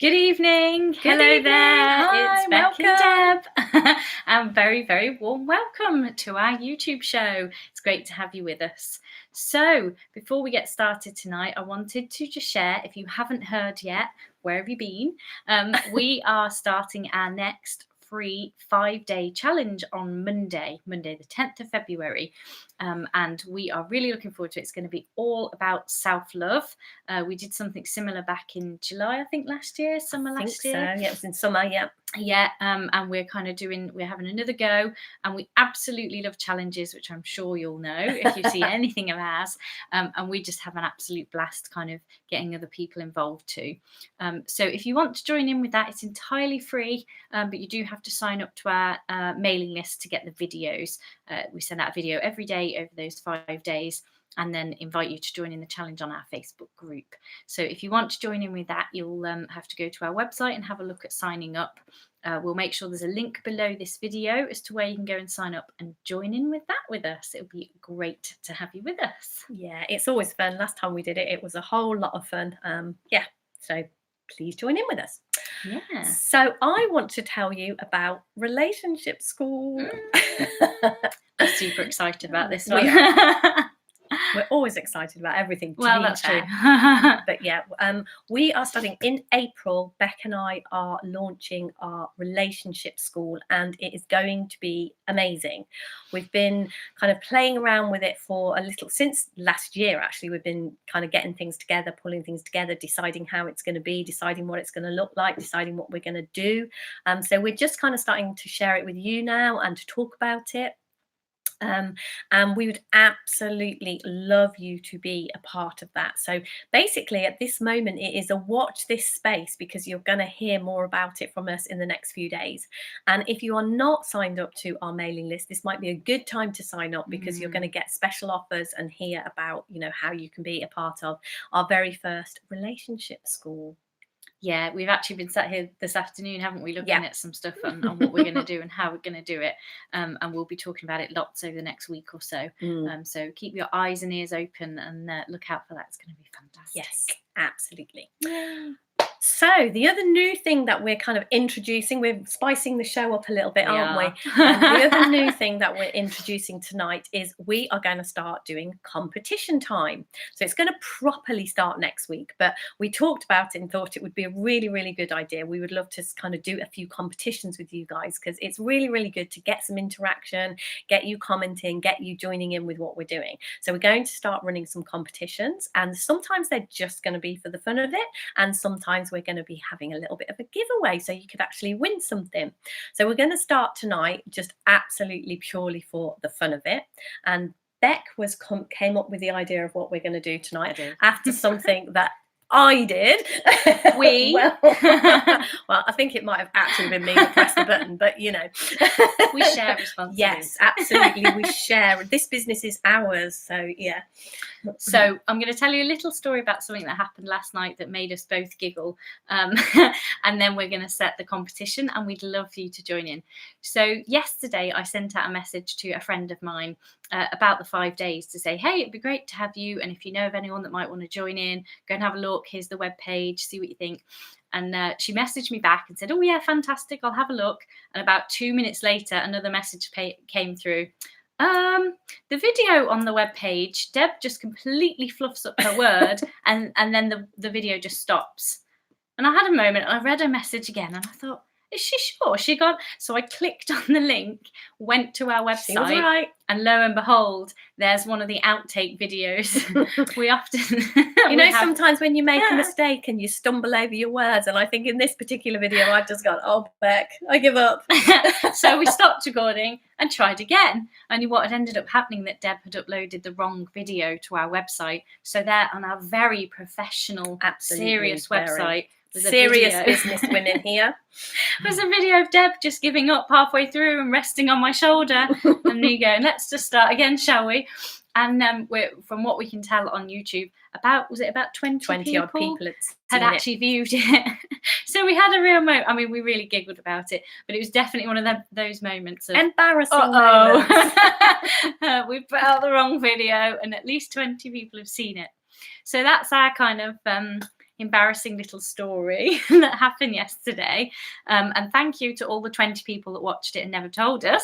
Good evening. Good Hello evening. there. Hi, It's Beck welcome. and Deb. And very, very warm welcome to our YouTube show. It's great to have you with us. So, before we get started tonight, I wanted to just share, if you haven't heard yet, where have you been? We are starting our next free 5-day challenge on Monday the 10th of February. And we are really looking forward to it. It's going to be all about self-love. We did something similar back in July, I think, last year, summer last year. So. Yeah, it was in summer, yeah. Yeah, and we're having another go, and we absolutely love challenges, which I'm sure you'll know if you see anything of ours, and we just have an absolute blast kind of getting other people involved too. So if you want to join in with that, it's entirely free, but you do have to sign up to our mailing list to get the videos. We send out a video every day over those 5 days, and then invite you to join in the challenge on our Facebook group. So if you want to join in with that, you'll have to go to our website and have a look at signing up. We'll make sure there's a link below this video as to where you can go and sign up and join in with that with us. It'll be great to have you with us. Yeah, it's always fun. Last time we did it, it was a whole lot of fun. Yeah, so please join in with us. Yeah. So I want to tell you about relationship school. I'm super excited about this We one. We're always excited about everything. Well, that's true. But yeah, we are studying in April. Beck and I are launching our relationship school, and it is going to be amazing. We've been kind of playing around with it for a little since last year. Actually, we've been kind of getting things together, pulling things together, deciding how it's going to be, deciding what it's going to look like, deciding what we're going to do. So we're just kind of starting to share it with you now and to talk about it. And we would absolutely love you to be a part of that. So basically at this moment, it is a watch this space, because you're going to hear more about it from us in the next few days. And if you are not signed up to our mailing list, this might be a good time to sign up, because you're going to get special offers and hear about, how you can be a part of our very first relationship school. Yeah, we've actually been sat here this afternoon, haven't we, looking at some stuff on what we're going to do and how we're going to do it. And we'll be talking about it lots over the next week or so. So keep your eyes and ears open and look out for that. It's going to be fantastic. Yes, absolutely. Yay. So the other new thing that we're kind of introducing, we're spicing the show up a little bit, aren't we? And the other new thing that we're introducing tonight is we are going to start doing competition time. So it's going to properly start next week, but we talked about it and thought it would be a really, really good idea. We would love to kind of do a few competitions with you guys, because it's really, really good to get some interaction, get you commenting, get you joining in with what we're doing. So we're going to start running some competitions, and sometimes they're just going to be for the fun of it, and sometimes we're going to be having a little bit of a giveaway, so you could actually win something. So we're going to start tonight just absolutely purely for the fun of it. And Beck came up with the idea of what we're going to do tonight after something that I did. Well, I think it might have actually been me that pressed the button, but we share responsibility. Yes, absolutely, we share. This business is ours, so yeah. So I'm going to tell you a little story about something that happened last night that made us both giggle, and then we're going to set the competition, and we'd love for you to join in. So yesterday I sent out a message to a friend of mine about the 5 days to say, hey, it'd be great to have you, and if you know of anyone that might want to join in, go and have a look. Here's the webpage, see what you think. And she messaged me back and said, oh yeah, fantastic, I'll have a look. And about 2 minutes later, another message came through. The video on the webpage, Deb just completely fluffs up her word, and then the video just stops. And I had a moment, and I read her message again, and I thought, is she sure? So I clicked on the link, went to our website, she was right. And lo and behold, there's one of the outtake videos. We often, sometimes when you make a mistake and you stumble over your words, and I think in this particular video, I've just gone, oh, Beck, I give up. So we stopped recording and tried again. Only what had ended up happening, that Deb had uploaded the wrong video to our website. So there on our very professional, serious website, serious business women here. There's a video of Deb just giving up halfway through and resting on my shoulder, and me going, let's just start again, shall we? And from what we can tell on YouTube, about 20 odd people had actually viewed it. So we had a real moment. I mean, we really giggled about it, but it was definitely one of those moments of embarrassing moments. We put out the wrong video, and at least 20 people have seen it. So that's our kind of embarrassing little story that happened yesterday. And thank you to all the 20 people that watched it and never told us.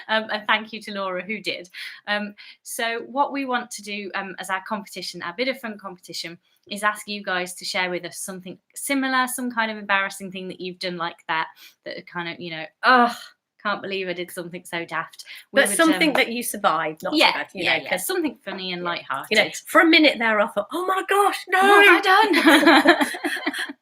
And thank you to Laura who did. So what we want to do as our competition, our bit of fun competition, is ask you guys to share with us something similar, some kind of embarrassing thing that you've done like that kind of, can't believe I did something so daft. But something that you survived, not so bad, you know, because something funny and lighthearted. You know, for a minute there, I thought, oh my gosh, no, what have I done?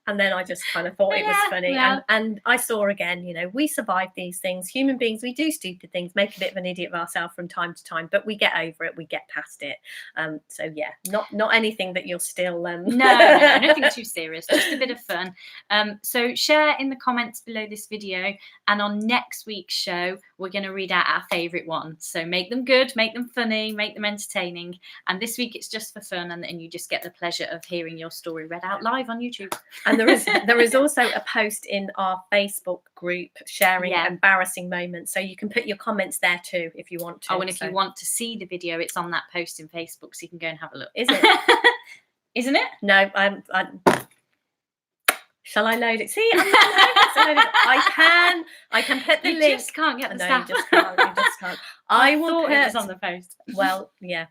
And then I just kind of thought it was funny. Yeah. And I saw again, you know, we survive these things. Human beings, we do stupid things, make a bit of an idiot of ourselves from time to time, but we get over it, we get past it. So yeah, not anything that you're still no, nothing too serious, just a bit of fun. So share in the comments below this video, and on next week's show we're going to read out our favorite ones. So make them good, make them funny, make them entertaining. And this week it's just for fun, and you just get the pleasure of hearing your story read out live on YouTube. And there is also a post in our Facebook group sharing embarrassing moments, so you can put your comments there too if you want to. Oh, and if you want to see the video, it's on that post in Facebook, so you can go and have a look. Is it? Isn't it? No, shall I load it? See, I'm not I can put the link. You just can't get the stuff. You just can't. I will put it was on the post. Well, yeah.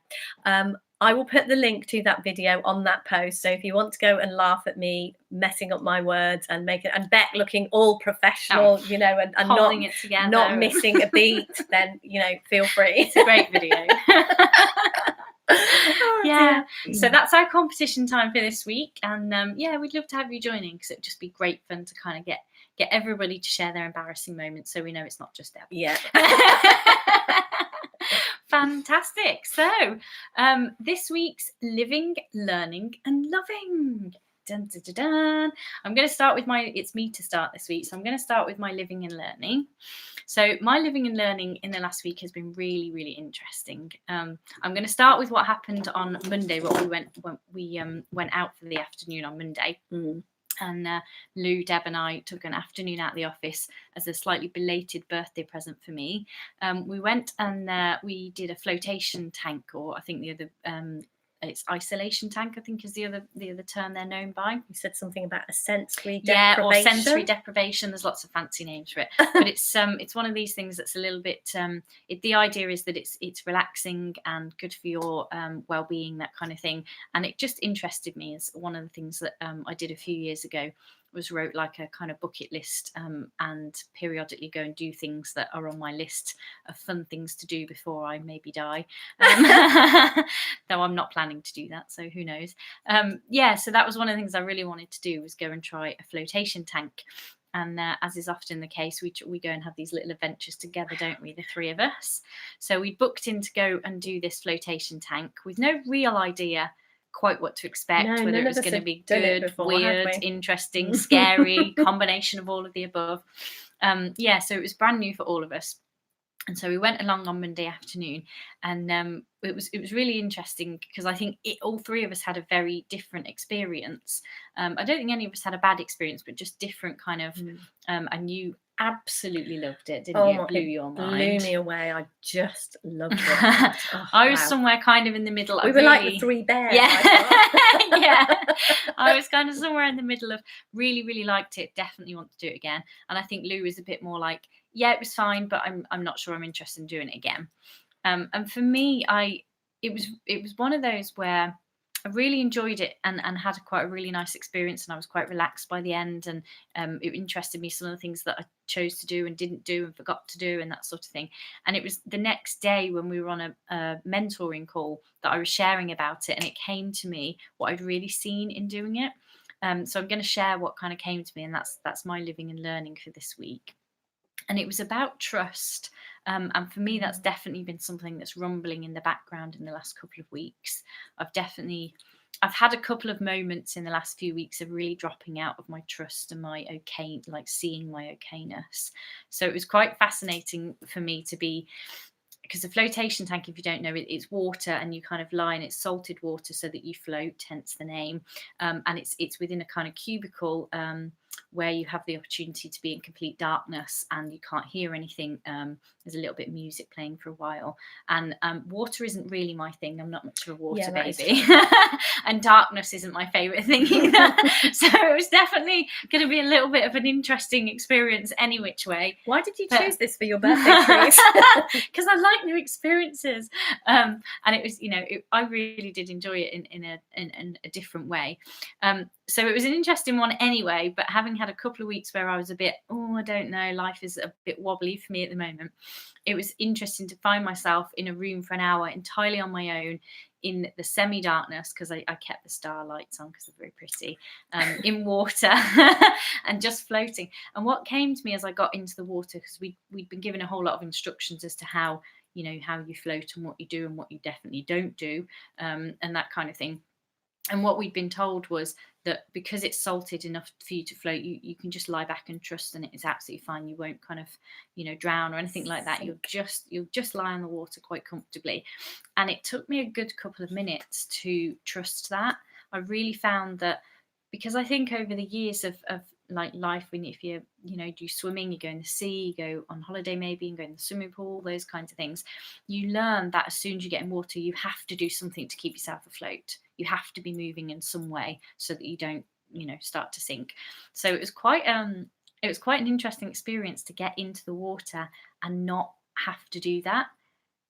I will put the link to that video on that post. So if you want to go and laugh at me messing up my words and Beck looking all professional, you know, and holding it together, not missing a beat, then, you know, feel free. It's a great video. Yeah, so that's our competition time for this week, and we'd love to have you joining, because it would just be great fun to kind of get everybody to share their embarrassing moments, so we know it's not just Deb. Yeah. Fantastic. So this week's living, learning and loving. Dun, dun, dun, dun. I'm going to start with it's me to start this week, so I'm going to start with my living and learning. So my living and learning in the last week has been really, really interesting. I'm going to start with what happened on Monday, when we went out for the afternoon on Monday. And Lou, Deb and I took an afternoon out of the office as a slightly belated birthday present for me. We went and we did a flotation tank, or I think the other it's isolation tank, I think is the other term they're known by. You said something about a sensory deprivation. Or sensory deprivation. There's lots of fancy names for it, but it's one of these things that's a little bit. The idea is that it's relaxing and good for your well-being, that kind of thing. And it just interested me, as one of the things that I did a few years ago was wrote like a kind of bucket list, and periodically go and do things that are on my list of fun things to do before I maybe die. Though I'm not planning to do that, so who knows. So that was one of the things I really wanted to do, was go and try a flotation tank. And as is often the case, we go and have these little adventures together, don't we, the three of us? So we booked in to go and do this flotation tank with no real idea quite what to expect, whether it was going to be good, weird, interesting, scary, combination of all of the above. So it was brand new for all of us. And so we went along on Monday afternoon, and it was really interesting, because I think all three of us had a very different experience. I don't think any of us had a bad experience, but just different kind of. And you absolutely loved it, didn't you? It blew your mind. Blew me away. I just loved it. I was somewhere kind of in the middle. We were like the three bears. Yeah. I was kind of somewhere in the middle of really, really liked it, definitely want to do it again. And I think Lou was a bit more like, yeah, it was fine, but I'm not sure I'm interested in doing it again. And for me, it was one of those where I really enjoyed it and had quite a really nice experience, and I was quite relaxed by the end, and it interested me, some of the things that I chose to do and didn't do and forgot to do and that sort of thing. And it was the next day when we were on a mentoring call that I was sharing about it, and it came to me what I'd really seen in doing it. So I'm going to share what kind of came to me, and that's my living and learning for this week. And it was about trust. And for me, that's definitely been something that's rumbling in the background in the last couple of weeks. I've had a couple of moments in the last few weeks of really dropping out of my trust and my okay, like seeing my okayness. So it was quite fascinating for me to be, because the flotation tank, if you don't know, it's water, and you kind of lie in, it's salted water so that you float, hence the name. And it's within a kind of cubicle. where you have the opportunity to be in complete darkness and you can't hear anything. There's a little bit of music playing for a while, and water isn't really my thing. I'm not much of a water baby, and darkness isn't my favourite thing either. So it was definitely going to be a little bit of an interesting experience any which way. Why did you choose this for your birthday treat? Because I like new experiences, and it was, I really did enjoy it in a different way. So it was an interesting one anyway, but having had a couple of weeks where I was a bit, I don't know, life is a bit wobbly for me at the moment, it was interesting to find myself in a room for an hour entirely on my own in the semi-darkness, because I kept the star lights on because they're very pretty, in water and just floating. And what came to me as I got into the water, because we'd been given a whole lot of instructions as to how you float and what you do and what you definitely don't do, and that kind of thing. And what we'd been told was that because it's salted enough for you to float, you can just lie back and trust, and it's absolutely fine. You won't kind of, drown or anything like that. You'll just lie on the water quite comfortably. And it took me a good couple of minutes to trust that. I really found that, because I think over the years of like life, when if you do swimming, you go in the sea, you go on holiday maybe and go in the swimming pool, those kinds of things, you learn that as soon as you get in water, you have to do something to keep yourself afloat. You have to be moving in some way so that you don't start to sink. So it was quite an interesting experience to get into the water and not have to do that,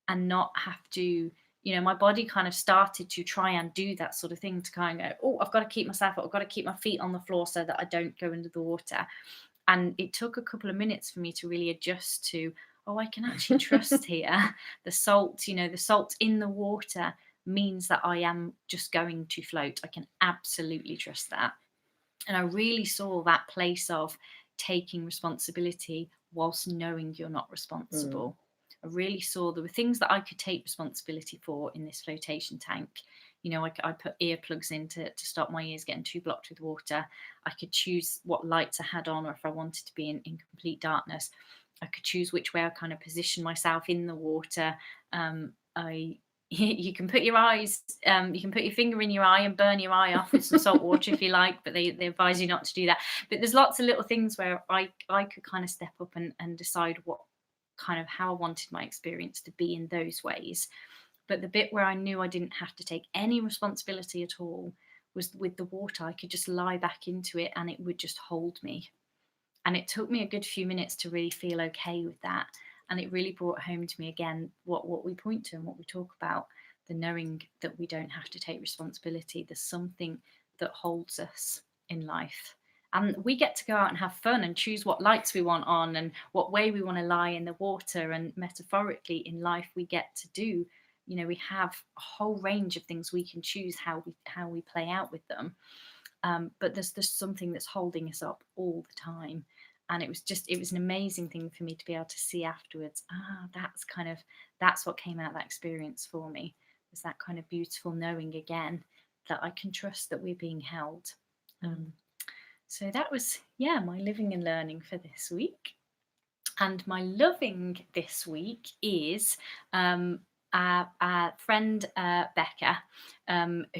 and not have to, my body kind of started to try and do that sort of thing, to kind of go, I've got to keep myself up, I've got to keep my feet on the floor so that I don't go under the water. And it took a couple of minutes for me to really adjust to, I can actually trust here. The salt, the salt in the water means that I am just going to float. I can absolutely trust that. And I really saw that place of taking responsibility whilst knowing you're not responsible. I really saw there were things that I could take responsibility for in this flotation tank. I put earplugs in to stop my ears getting too blocked with water. I could choose what lights I had on, or if I wanted to be in complete darkness, I could choose which way I kind of position myself in the water. You can put your finger in your eye and burn your eye off with some salt water if you like, but they advise you not to do that. But there's lots of little things where I could kind of step up and decide what kind of how I wanted my experience to be in those ways. But the bit where I knew I didn't have to take any responsibility at all was with the water. I could just lie back into it and it would just hold me. And it took me a good few minutes to really feel okay with that. And it really brought home to me again what we point to and what we talk about, the knowing that we don't have to take responsibility. There's something that holds us in life. And we get to go out and have fun and choose what lights we want on and what way we want to lie in the water. And metaphorically in life, we get to do, we have a whole range of things we can choose how we play out with them. But there's something that's holding us up all the time. And it was an amazing thing for me to be able to see afterwards. That's what came out of that experience for me, was that kind of beautiful knowing again that I can trust that we're being held. So that was, my living and learning for this week. And my loving this week is our friend Becca,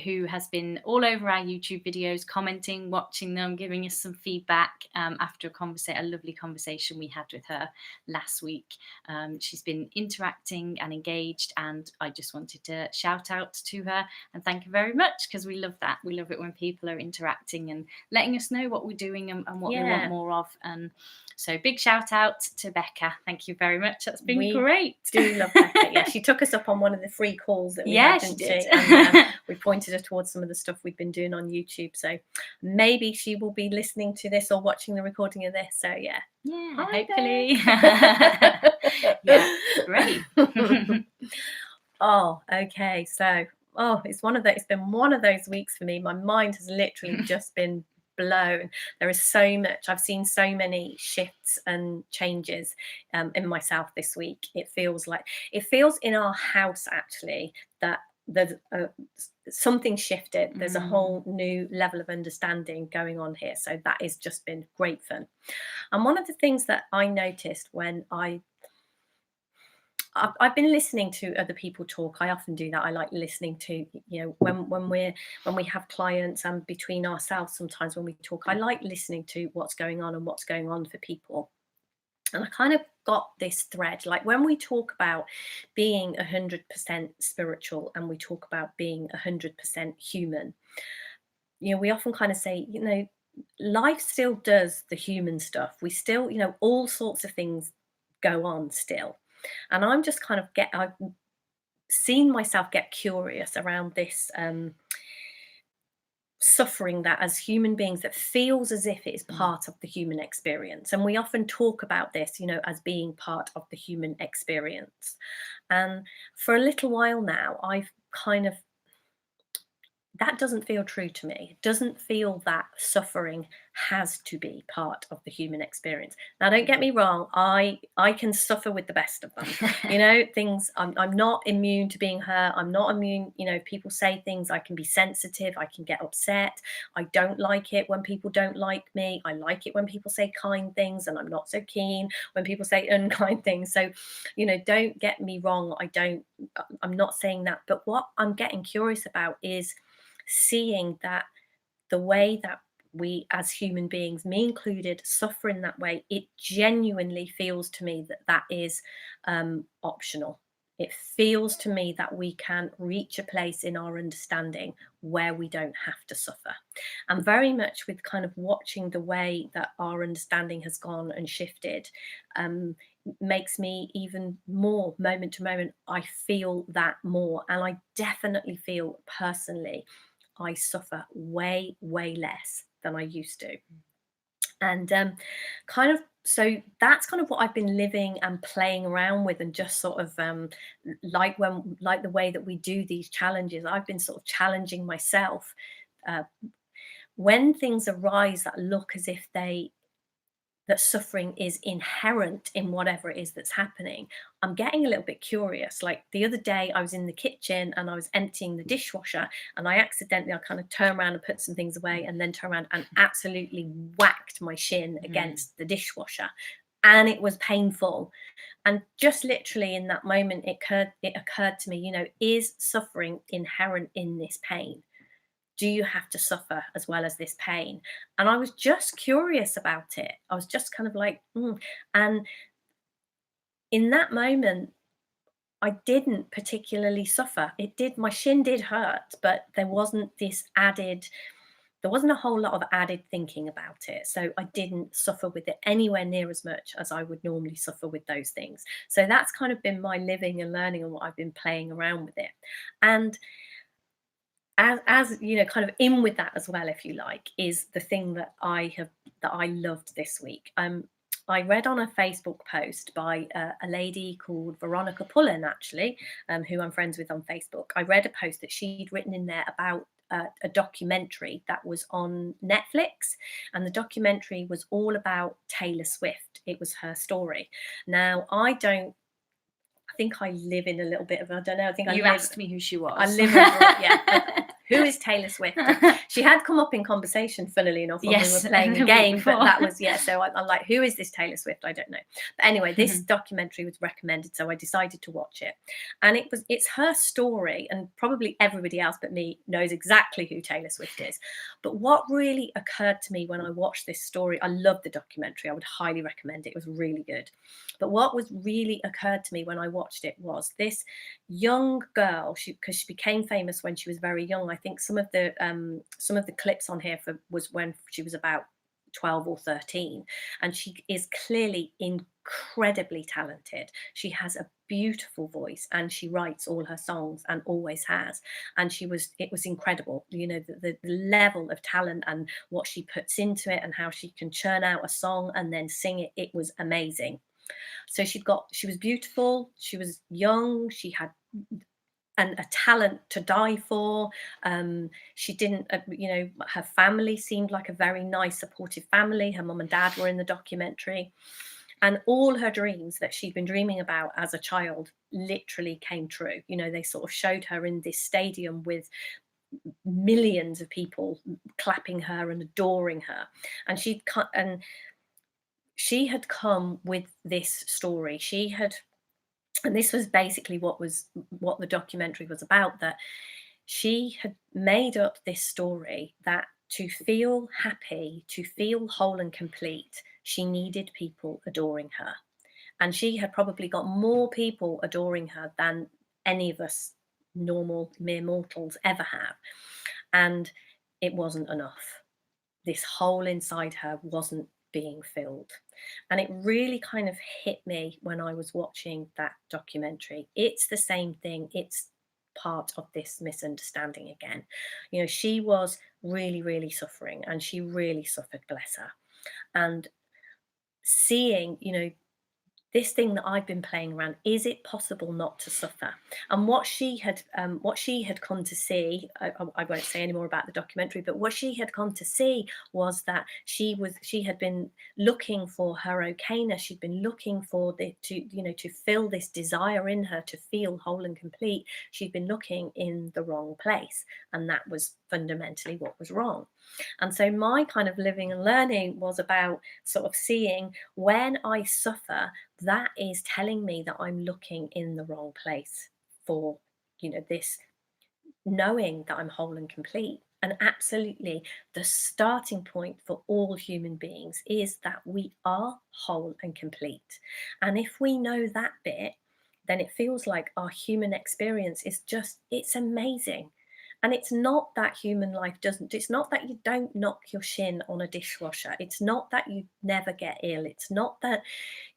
who has been all over our YouTube videos, commenting, watching them, giving us some feedback after a lovely conversation we had with her last week. She's been interacting and engaged, and I just wanted to shout out to her and thank her very much, because we love that. We love it when people are interacting and letting us know what we're doing and what we want more of. So big shout out to Becca. Thank you very much. That's been great. Do love Becca. Yeah, she took us up on one of the free calls that we had, didn't she? And we pointed her towards some of the stuff we've been doing on YouTube. So maybe she will be listening to this or watching the recording of this. So yeah. Hi, hopefully. Great. Okay. So it's been one of those weeks for me. My mind has literally just been blown. There is so much. I've seen so many shifts and changes in myself this week. It feels in our house actually that there's something shifted. There's a whole new level of understanding going on here. So that has just been great fun. And one of the things that I noticed when I I've been listening to other people talk. I often do that. I like listening to, when we have clients, and between ourselves sometimes when we talk, I like listening to what's going on and what's going on for people. And I kind of got this thread, like when we talk about being 100% spiritual and we talk about being 100% human, we often kind of say, life still does the human stuff. We still, all sorts of things go on still. And I'm just kind of I've seen myself get curious around this suffering that as human beings that feels as if it is part of the human experience. And we often talk about this, as being part of the human experience. And for a little while now, I've kind of that doesn't feel true to me. It doesn't feel that suffering has to be part of the human experience. Now, don't get me wrong, I can suffer with the best of them. Things, I'm not immune to being hurt. I'm not immune, if people say things, I can be sensitive, I can get upset. I don't like it when people don't like me. I like it when people say kind things, and I'm not so keen when people say unkind things. So, don't get me wrong, I'm not saying that. But what I'm getting curious about is seeing that the way that we as human beings, me included, suffer in that way, it genuinely feels to me that is optional. It feels to me that we can reach a place in our understanding where we don't have to suffer. And very much with kind of watching the way that our understanding has gone and shifted, makes me even more, moment to moment, I feel that more. And I definitely feel personally I suffer way, way less than I used to. And so that's kind of what I've been living and playing around with, and just sort of like the way that we do these challenges, I've been sort of challenging myself when things arise that look as if that suffering is inherent in whatever it is that's happening. I'm getting a little bit curious. Like the other day, I was in the kitchen and I was emptying the dishwasher, and I kind of turned around and put some things away, and then turned around and absolutely whacked my shin against the dishwasher. And it was painful. And just literally in that moment, it occurred to me, is suffering inherent in this pain? Do you have to suffer as well as this pain? And I was just curious about it. I was just kind of like, And in that moment, I didn't particularly suffer. My shin did hurt, but there wasn't a whole lot of added thinking about it. So I didn't suffer with it anywhere near as much as I would normally suffer with those things. So that's kind of been my living and learning, and what I've been playing around with it. And as kind of in with that as well, if you like, is the thing that I loved this week. I read on a Facebook post by a lady called Veronica Pullen, actually, who I'm friends with on Facebook. I read a post that she'd written in there about a documentary that was on Netflix, and the documentary was all about Taylor Swift. It was her story. Now, I think I live in a little bit of, I don't know. I think you asked me who she was. I live in, yeah. Who is Taylor Swift? She had come up in conversation, funnily enough, when we were playing a game, but that was, so I'm like, who is this Taylor Swift? I don't know. But anyway, this documentary was recommended, so I decided to watch it. And it's her story, and probably everybody else but me knows exactly who Taylor Swift is. But what really occurred to me when I watched this story, I loved the documentary. I would highly recommend it. It was really good. But what was really occurred to me when I watched it was this young girl, because she became famous when she was very young. I think some of the clips on here was when she was about 12 or 13, and she is clearly incredibly talented. She has a beautiful voice, and she writes all her songs and always has. And it was incredible, the level of talent and what she puts into it, and how she can churn out a song and then sing it. It was amazing. So she was beautiful, she was young, she had a talent to die for. She didn't, her family seemed like a very nice, supportive family. Her mum and dad were in the documentary. And all her dreams that she'd been dreaming about as a child literally came true. They sort of showed her in this stadium with millions of people clapping her and adoring her. And she had come with this story. She had And this was basically what the documentary was about, that she had made up this story that to feel happy, to feel whole and complete, she needed people adoring her. And she had probably got more people adoring her than any of us normal mere mortals ever have. And it wasn't enough. This hole inside her wasn't being filled. And it really kind of hit me when I was watching that documentary. It's the same thing. It's part of this misunderstanding again. You know, she was really, really suffering, and she really suffered, bless her. And seeing, you know, this thing that I've been playing around, is it possible not to suffer? And what she had come to see, I won't say any more about the documentary, but what she had come to see was that she had been looking for her okayness. She'd been looking for to fill this desire in her to feel whole and complete. She'd been looking in the wrong place, and that was fundamentally what was wrong. And so my kind of living and learning was about sort of seeing, when I suffer, that is telling me that I'm looking in the wrong place for, you know, this knowing that I'm whole and complete. And absolutely, the starting point for all human beings is that we are whole and complete. And if we know that bit, then it feels like our human experience is just, it's amazing. And it's not that human life doesn't, it's not that you don't knock your shin on a dishwasher. It's not that you never get ill. It's not that,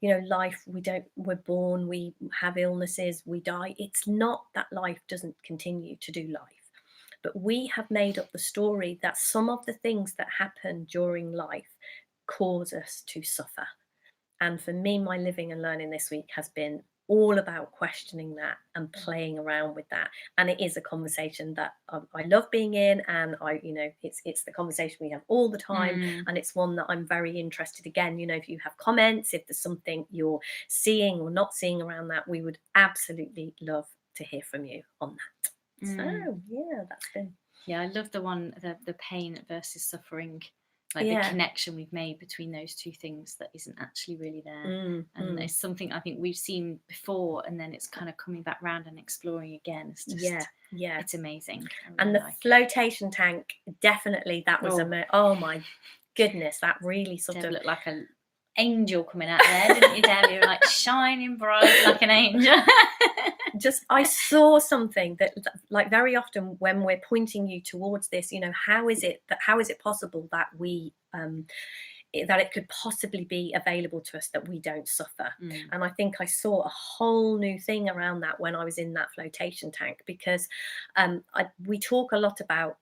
you know, life, we're born, we have illnesses, we die. It's not that life doesn't continue to do life. But we have made up the story that some of the things that happen during life cause us to suffer. And for me, my living and learning this week has been all about questioning that and playing around with that. And it is a conversation that I love being in, and it's the conversation we have all the time. And it's one that I'm very interested, again, you know, if you have comments, if there's something you're seeing or not seeing around that, we would absolutely love to hear from you on that. So yeah, that's been, I love the one, the pain versus suffering, like the connection we've made between those two things that isn't actually really there. And it's something I think we've seen before, and then it's kind of coming back round and exploring again. It's just it's amazing. Really, and the flotation tank, definitely, that was oh my goodness, that really sort of looked like an angel coming out there, didn't you, Deb? You were like shining bright like an angel. Just, I saw something that, like, very often when we're pointing you towards this, you know, how is it possible that we that it could possibly be available to us that we don't suffer? And I think I saw a whole new thing around that when I was in that flotation tank, because we talk a lot about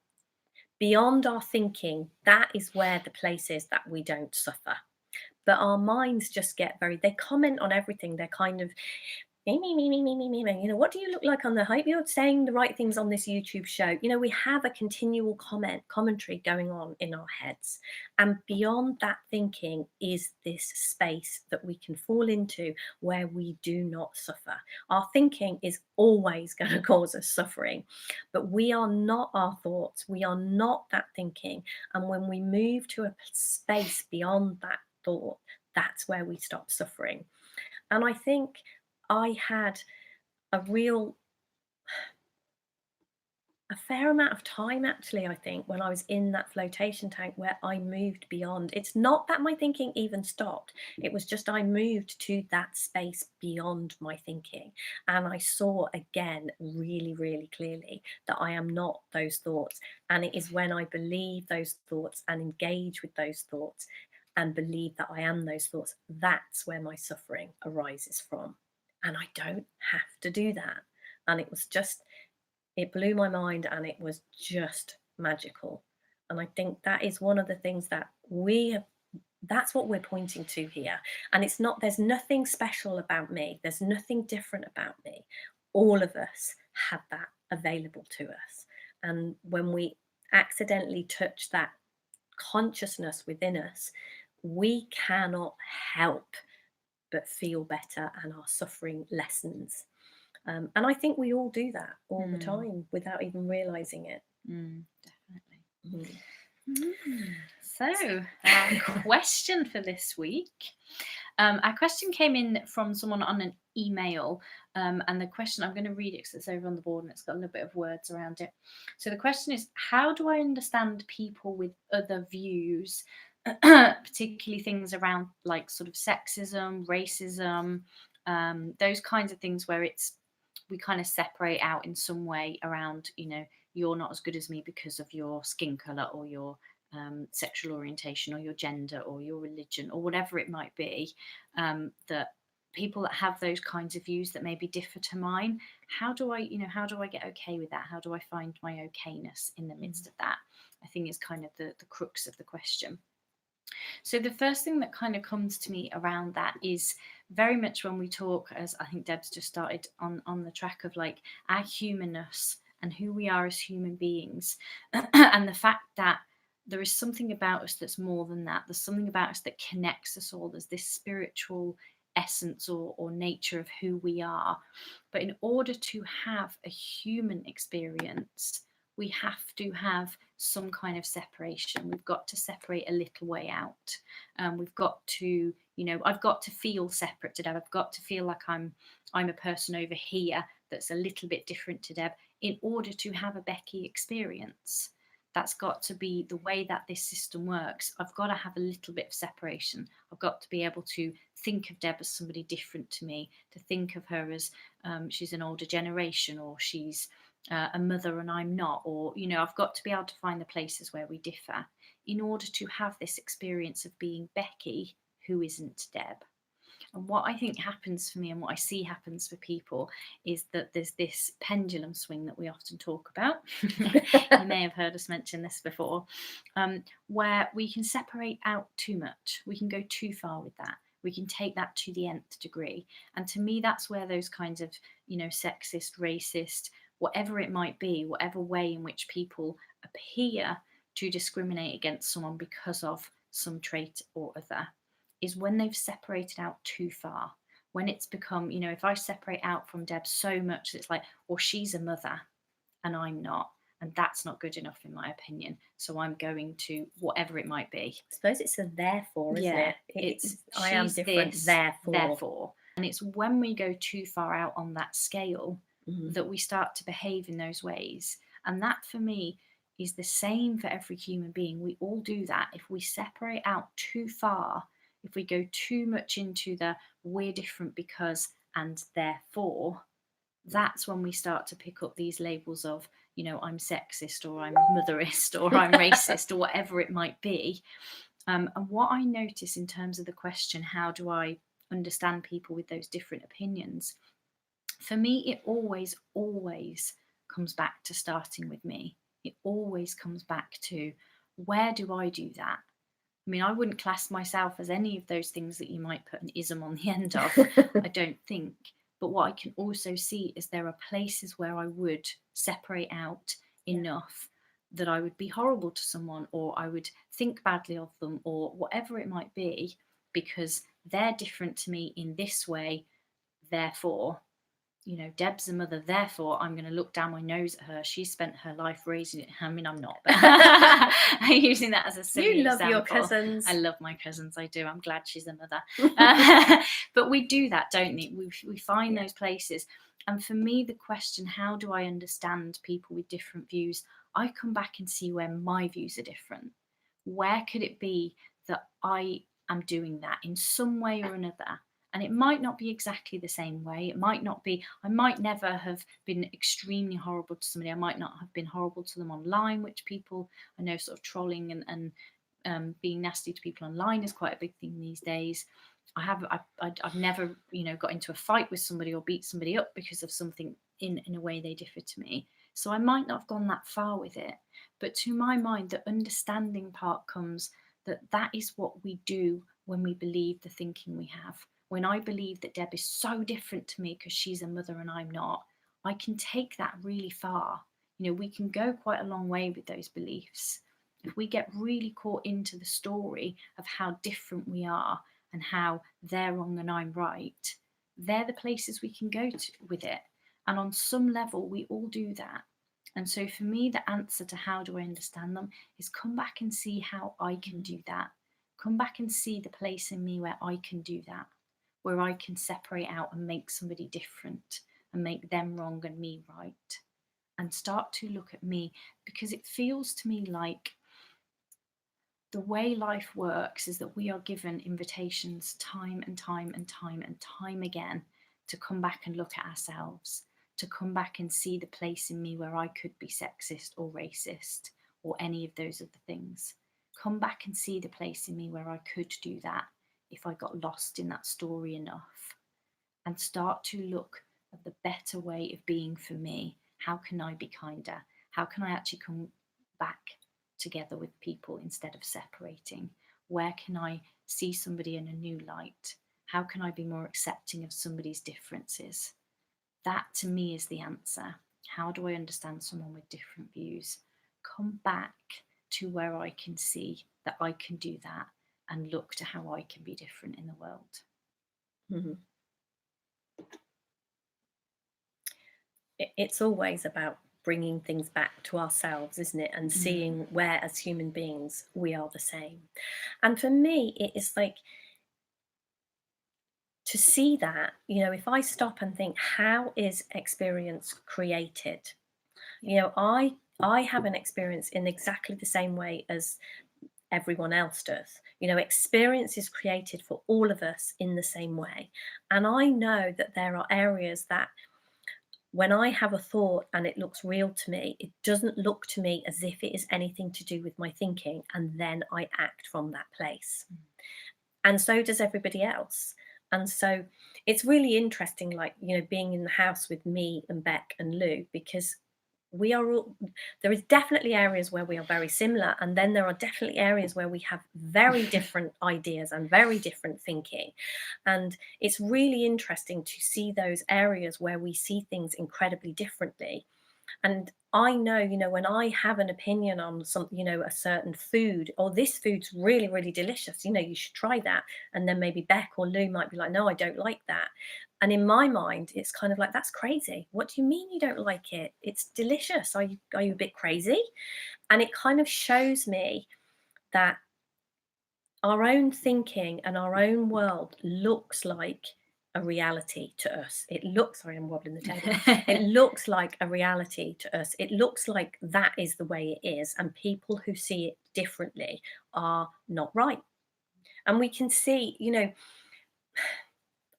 beyond our thinking. That is where the place is that we don't suffer. But our minds just get they comment on everything. They're kind of, me, you know, what do you look like on the hype? You're saying the right things on this YouTube show. You know, we have a continual commentary going on in our heads. And beyond that thinking is this space that we can fall into where we do not suffer. Our thinking is always going to cause us suffering, but we are not our thoughts. We are not that thinking. And when we move to a space beyond that thought, that's where we stop suffering. And I think I had a fair amount of time, actually, I think, when I was in that flotation tank, where I moved beyond. It's not that my thinking even stopped. It was just I moved to that space beyond my thinking. And I saw again really, really clearly that I am not those thoughts. And it is when I believe those thoughts and engage with those thoughts and believe that I am those thoughts, that's where my suffering arises from. And I don't have to do that. And it was just, it blew my mind, and it was just magical. And I think that is one of the things that that's what we're pointing to here. And it's not, there's nothing special about me. There's nothing different about me. All of us have that available to us. And when we accidentally touch that consciousness within us, we cannot help but feel better, and our suffering lessens. And I think we all do that all the time without even realizing it. Definitely. So, our question for this week. Our question came in from someone on an email, And the question, I'm going to read it because it's over on the board and it's got a little bit of words around it. So the question is, how do I understand people with other views, particularly things around like sort of sexism, racism, those kinds of things where we kind of separate out in some way around, you're not as good as me because of your skin color or your sexual orientation or your gender or your religion or whatever it might be, that people that have those kinds of views that maybe differ to mine, how do I get okay with that? How do I find my okayness in the midst of that? I think is kind of the crux of the question. So the first thing that kind of comes to me around that is very much when we talk, as I think Deb's just started on the track of like our humanness and who we are as human beings, and the fact that there is something about us that's more than that. There's something about us that connects us all. There's this spiritual essence or nature of who we are. But in order to have a human experience, we have to have some kind of separation. We've got to separate a little way out. We've got to, I've got to feel separate to Deb. I've got to feel like I'm a person over here that's a little bit different to Deb in order to have a Becky experience. That's got to be the way that this system works. I've got to have a little bit of separation. I've got to be able to think of Deb as somebody different to me, to think of her as she's an older generation, or she's a mother and I'm not, or, I've got to be able to find the places where we differ in order to have this experience of being Becky, who isn't Deb. And what I think happens for me and what I see happens for people is that there's this pendulum swing that we often talk about. You may have heard us mention this before, where we can separate out too much. We can go too far with that. We can take that to the nth degree. And to me, that's where those kinds of, sexist, racist, whatever it might be, whatever way in which people appear to discriminate against someone because of some trait or other, is when they've separated out too far. When it's become, if I separate out from Deb so much that it's like, well, she's a mother and I'm not, and that's not good enough in my opinion, so I'm going to whatever it might be. I suppose it's a therefore, isn't it? It's I am different, this, therefore. And it's when we go too far out on that scale that we start to behave in those ways. And that for me is the same for every human being. We all do that. If we separate out too far, if we go too much into the we're different because and therefore, that's when we start to pick up these labels of, I'm sexist or I'm motherist or I'm racist or whatever it might be. And what I notice in terms of the question, how do I understand people with those different opinions? For me, it always comes back to starting with me. It always comes back to, where do I do that? I mean, I wouldn't class myself as any of those things that you might put an ism on the end of, I don't think. But what I can also see is there are places where I would separate out enough that I would be horrible to someone, or I would think badly of them, or whatever it might be, because they're different to me in this way. Therefore, Deb's a mother, therefore I'm going to look down my nose at her. She spent her life raising it. I mean, I'm not, but I'm using that as a silly example. You love your cousins. I love my cousins, I do. I'm glad she's a mother. But we do that, don't we? We find those places. And for me, the question, how do I understand people with different views? I come back and see where my views are different. Where could it be that I am doing that in some way or another? And it might not be exactly the same way. It might not be, I might never have been extremely horrible to somebody. I might not have been horrible to them online, which people, I know, sort of trolling and being nasty to people online is quite a big thing these days. I've never, got into a fight with somebody or beat somebody up because of something in a way they differ to me. So I might not have gone that far with it. But to my mind, the understanding part comes that is what we do when we believe the thinking we have. When I believe that Deb is so different to me because she's a mother and I'm not, I can take that really far. We can go quite a long way with those beliefs. If we get really caught into the story of how different we are and how they're wrong and I'm right, they're the places we can go to with it. And on some level, we all do that. And so for me, the answer to how do I understand them is come back and see how I can do that. Come back and see the place in me where I can do that. where I can separate out and make somebody different and make them wrong and me right, and start to look at me, because it feels to me like the way life works is that we are given invitations time and time and time and time again to come back and look at ourselves, to come back and see the place in me where I could be sexist or racist or any of those other things. Come back and see the place in me where I could do that if I got lost in that story enough, and start to look at the better way of being for me. How can I be kinder? How can I actually come back together with people instead of separating? Where can I see somebody in a new light? How can I be more accepting of somebody's differences? That to me is the answer. How do I understand someone with different views? Come back to where I can see that I can do that and look to how I can be different in the world. Mm-hmm. It's always about bringing things back to ourselves, isn't it? And seeing where, as human beings, we are the same. And for me, it is like to see that, if I stop and think, how is experience created? I have an experience in exactly the same way as everyone else does. Experience is created for all of us in the same way. And I know that there are areas that when I have a thought and it looks real to me, it doesn't look to me as if it is anything to do with my thinking, and then I act from that place. And so does everybody else. And so it's really interesting, like, being in the house with me and Beck and Lou, because there is definitely areas where we are very similar, and then there are definitely areas where we have very different ideas and very different thinking. And it's really interesting to see those areas where we see things incredibly differently. And I know, when I have an opinion on a certain food, or this food's really, really delicious, you should try that. And then maybe Beck or Lou might be like, no, I don't like that. And in my mind, it's kind of like, that's crazy. What do you mean you don't like it? It's delicious. Are you a bit crazy? And it kind of shows me that our own thinking and our own world looks like a reality to us. It looks, sorry, I'm wobbling the table. It looks like a reality to us. It looks like that is the way it is. And people who see it differently are not right. And we can see,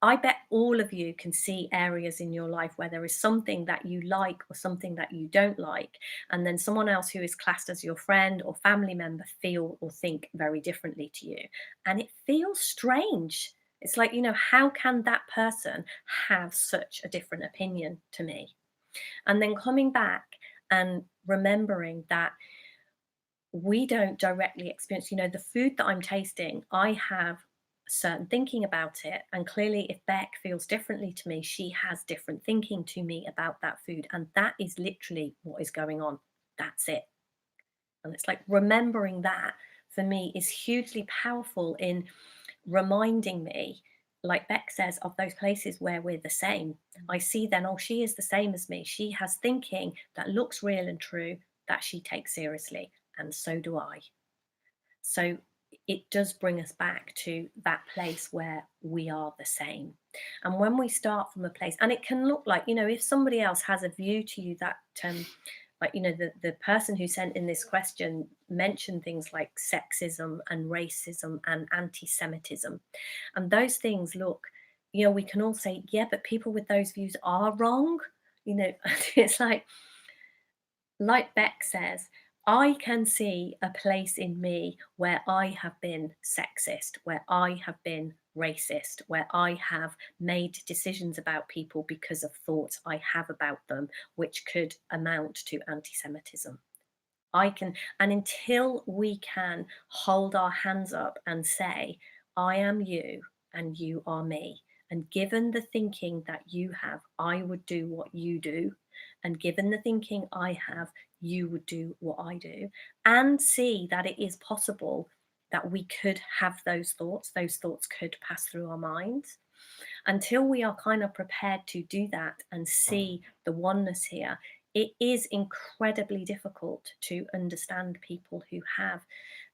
I bet all of you can see areas in your life where there is something that you like or something that you don't like, and then someone else who is classed as your friend or family member feel or think very differently to you. And it feels strange. It's like, how can that person have such a different opinion to me? And then coming back and remembering that we don't directly experience, the food that I'm tasting, I have certain thinking about it. And clearly, if Beck feels differently to me, she has different thinking to me about that food. And that is literally what is going on. That's it. And it's like remembering that for me is hugely powerful in reminding me, like Beck says, of those places where we're the same. I see then, oh, she is the same as me. She has thinking that looks real and true that she takes seriously. And so do I. So it does bring us back to that place where we are the same. And when we start from a place, and it can look like, if somebody else has a view to you that, like, the person who sent in this question mentioned things like sexism and racism and anti-Semitism. And those things look, we can all say, yeah, but people with those views are wrong. It's like Beck says, I can see a place in me where I have been sexist, where I have been racist, where I have made decisions about people because of thoughts I have about them, which could amount to anti-Semitism. And until we can hold our hands up and say, I am you and you are me, and given the thinking that you have, I would do what you do, and given the thinking I have, you would do what I do, and see that it is possible that we could have those thoughts could pass through our minds. Until we are kind of prepared to do that and see the oneness here, it is incredibly difficult to understand people who have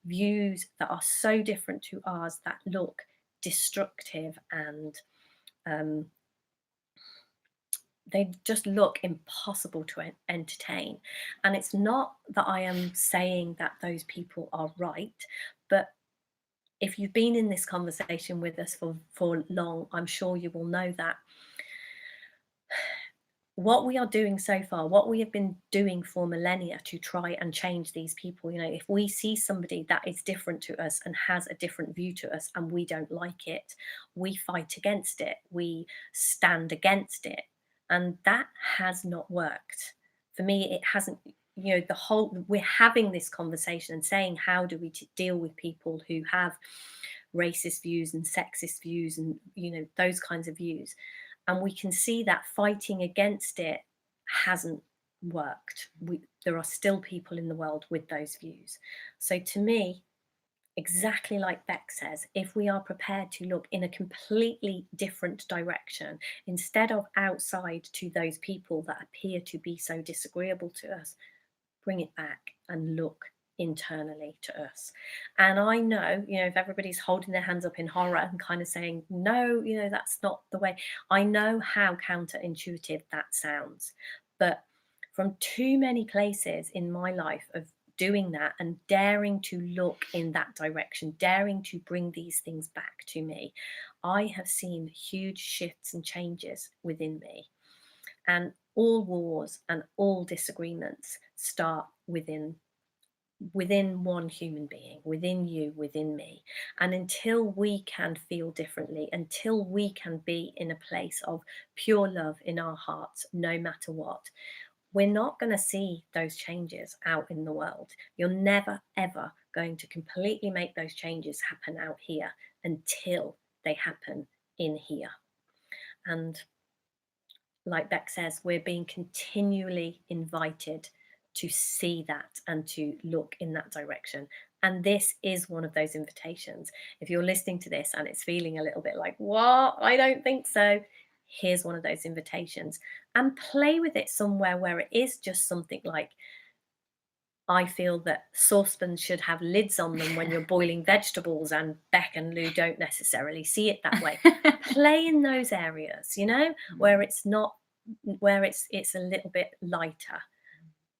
views that are so different to ours that look destructive and they just look impossible to entertain. And it's not that I am saying that those people are right, but if you've been in this conversation with us for long, I'm sure you will know that what we are doing so far, what we have been doing for millennia to try and change these people, if we see somebody that is different to us and has a different view to us and we don't like it, we fight against it, we stand against it. And that has not worked. For me, it hasn't, we're having this conversation and saying, how do we deal with people who have racist views and sexist views and, those kinds of views. And we can see that fighting against it hasn't worked. There are still people in the world with those views. So to me, exactly like Beck says, if we are prepared to look in a completely different direction, instead of outside to those people that appear to be so disagreeable to us, bring it back and look internally to us. And I know, if everybody's holding their hands up in horror and kind of saying, no, that's not the way, I know how counterintuitive that sounds. But from too many places in my life of doing that and daring to look in that direction, daring to bring these things back to me, I have seen huge shifts and changes within me. And all wars and all disagreements start within one human being, within you, within me. And until we can feel differently, until we can be in a place of pure love in our hearts, no matter what, we're not going to see those changes out in the world. You're never, ever going to completely make those changes happen out here until they happen in here. And like Beck says, we're being continually invited to see that and to look in that direction. And this is one of those invitations. If you're listening to this and it's feeling a little bit like, what? I don't think so. Here's one of those invitations. And play with it somewhere where it is just something like, I feel that saucepans should have lids on them when you're boiling vegetables, and Beck and Lou don't necessarily see it that way. Play in those areas, where it's not, where it's a little bit lighter.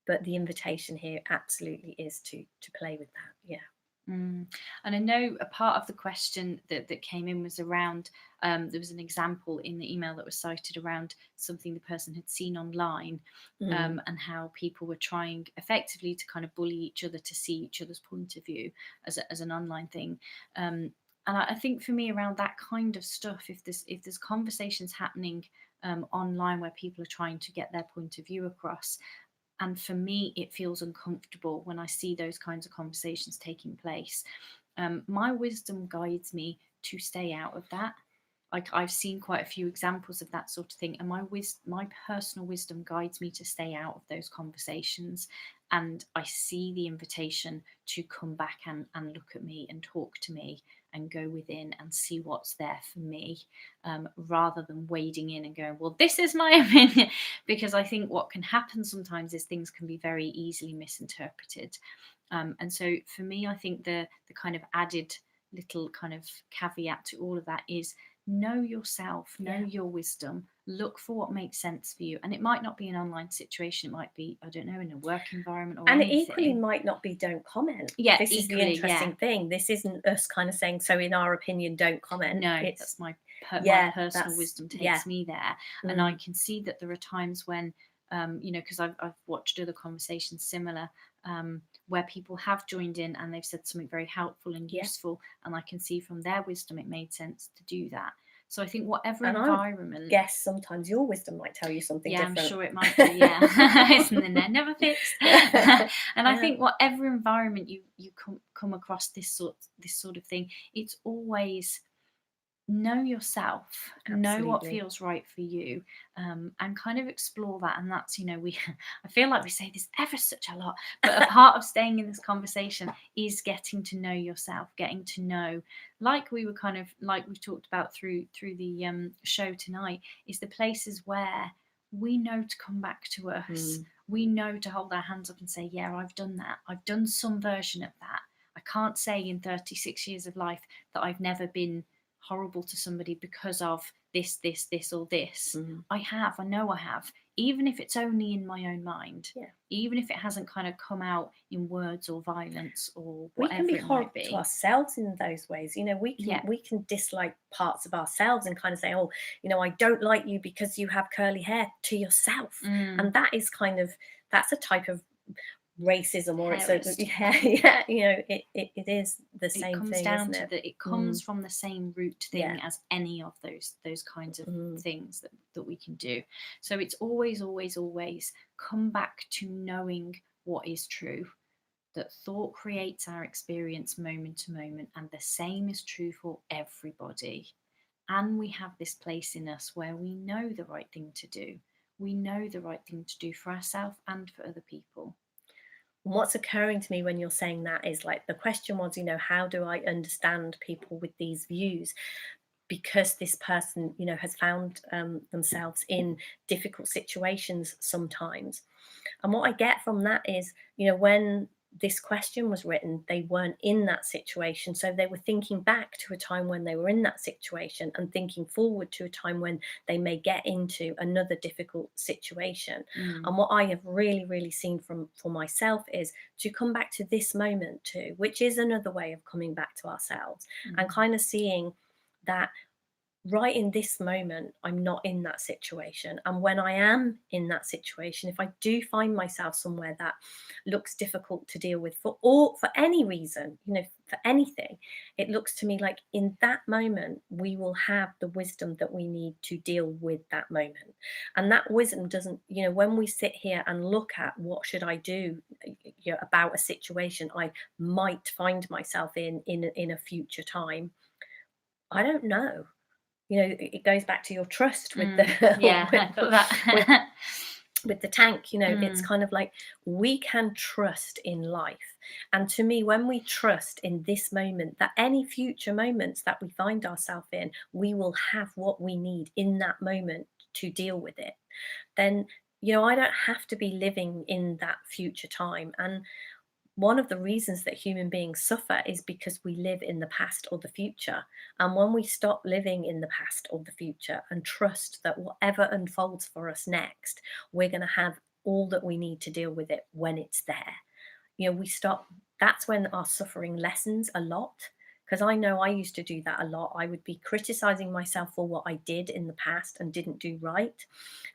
But the invitation here absolutely is to play with that. Yeah. And I know a part of the question that came in was around, there was an example in the email that was cited around something the person had seen online, and how people were trying effectively to kind of bully each other to see each other's point of view as an online thing. And I think for me around that kind of stuff, if there's conversations happening online where people are trying to get their point of view across, and for me, it feels uncomfortable when I see those kinds of conversations taking place. My wisdom guides me to stay out of that. Like, I've seen quite a few examples of that sort of thing, and my personal wisdom guides me to stay out of those conversations. And I see the invitation to come back and look at me and talk to me and go within and see what's there for me, rather than wading in and going, well, this is my opinion. Because I think what can happen sometimes is things can be very easily misinterpreted. And so for me, I think the kind of added little kind of caveat to all of that is, know yourself, know your wisdom, look for what makes sense for you. And it might not be an online situation, it might be, I don't know, in a work environment or and anything. it equally might not be don't comment. Yeah, this is the interesting thing. This isn't us kind of saying, so in our opinion, don't comment. No, it's that's my personal wisdom takes me there. And I can see that there are times when, because I've watched other conversations similar, where people have joined in and they've said something very helpful and useful, and I can see from their wisdom it made sense to do that. So I think whatever environment, yes, sometimes your wisdom might tell you something different. I'm sure it might do. Isn't in there never fixed? And I think whatever environment you come across this sort of thing, it's always know yourself. Absolutely. Know what feels right for you, and kind of explore that. And that's, I feel like we say this ever such a lot, but a part of staying in this conversation is getting to know yourself, getting to know, like we talked about through the show tonight, is the places where we know to come back to us. We know to hold our hands up and say, yeah, I've done that. I've done some version of that. I can't say in 36 years of life that I've never been horrible to somebody because of this, or this. Mm. I know I have, even if it's only in my own mind. Yeah. Even if it hasn't kind of come out in words or violence or whatever. We can be it might horrible be to ourselves in those ways. You know, we can dislike parts of ourselves and kind of say, oh, you know, I don't like you because you have curly hair, to yourself. And that is kind of, that's a type of racism, or it's yeah, you know, it is the same thing. It comes down to that it comes from the same root thing as any of those kinds of things that we can do. So it's always come back to knowing what is true, that thought creates our experience moment to moment, and the same is true for everybody. And we have this place in us where we know the right thing to do. We know the right thing to do for ourselves and for other people. What's occurring to me when you're saying that is, like, the question was, you know, how do I understand people with these views? Because this person, you know, has found themselves in difficult situations sometimes. And what I get from that is, you know, when this question was written, they weren't in that situation. So they were thinking back to a time when they were in that situation and thinking forward to a time when they may get into another difficult situation. And what I have really, really seen for myself is to come back to this moment too, which is another way of coming back to ourselves and kind of seeing that right in this moment, I'm not in that situation. And when I am in that situation, if I do find myself somewhere that looks difficult to deal with for any reason, you know, for anything, it looks to me like in that moment, we will have the wisdom that we need to deal with that moment. And that wisdom doesn't, you know, when we sit here and look at what should I do, you know, about a situation I might find myself in a future time, I don't know. You know, it goes back to your trust with the I got that. with the tank. You know, it's kind of like we can trust in life. And to me, when we trust in this moment, that any future moments that we find ourselves in, we will have what we need in that moment to deal with it, then, you know, I don't have to be living in that future time. And one of the reasons that human beings suffer is because we live in the past or the future. And when we stop living in the past or the future and trust that whatever unfolds for us next, we're going to have all that we need to deal with it when it's there. You know, we stop, that's when our suffering lessens a lot. Because I know I used to do that a lot. I would be criticizing myself for what I did in the past and didn't do right,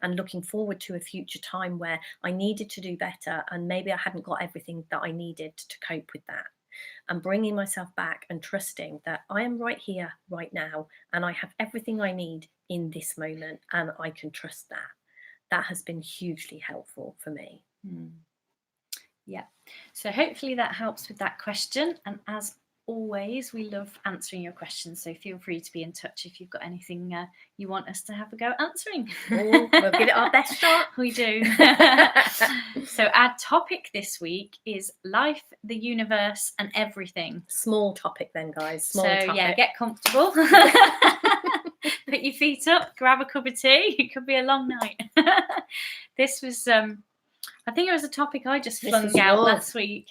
and looking forward to a future time where I needed to do better, and maybe I hadn't got everything that I needed to cope with that. And bringing myself back and trusting that I am right here, right now, and I have everything I need in this moment, and I can trust that. That has been hugely helpful for me. Yeah. So hopefully that helps with that question. And as always, we love answering your questions. So feel free to be in touch if you've got anything you want us to have a go answering. We'll give it our best shot. We do. So our topic this week is life, the universe, and everything. Small topic then, guys. Small topic. Yeah, get comfortable. Put your feet up, grab a cup of tea. It could be a long night. This was I think it was a topic I just flung out last week.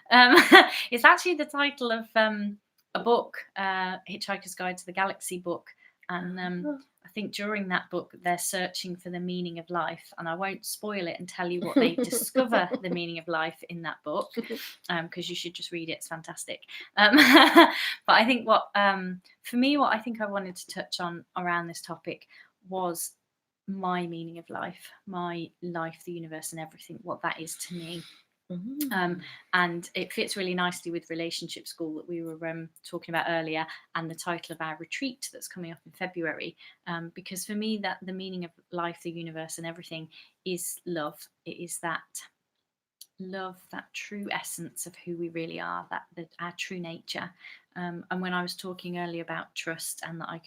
It's actually the title of a book, Hitchhiker's Guide to the Galaxy book. And I think during that book, they're searching for the meaning of life. And I won't spoil it and tell you what they discover the meaning of life in that book, because you should just read it. It's fantastic. But I think for me, what I think I wanted to touch on around this topic was my meaning of life, my life, the universe, and everything, what that is to me. And it fits really nicely with relationship school that we were talking about earlier, and the title of our retreat that's coming up in February, because for me, that the meaning of life, the universe, and everything is love. It is that love, that true essence of who we really are, that our true nature. And when I was talking earlier about trust, and that I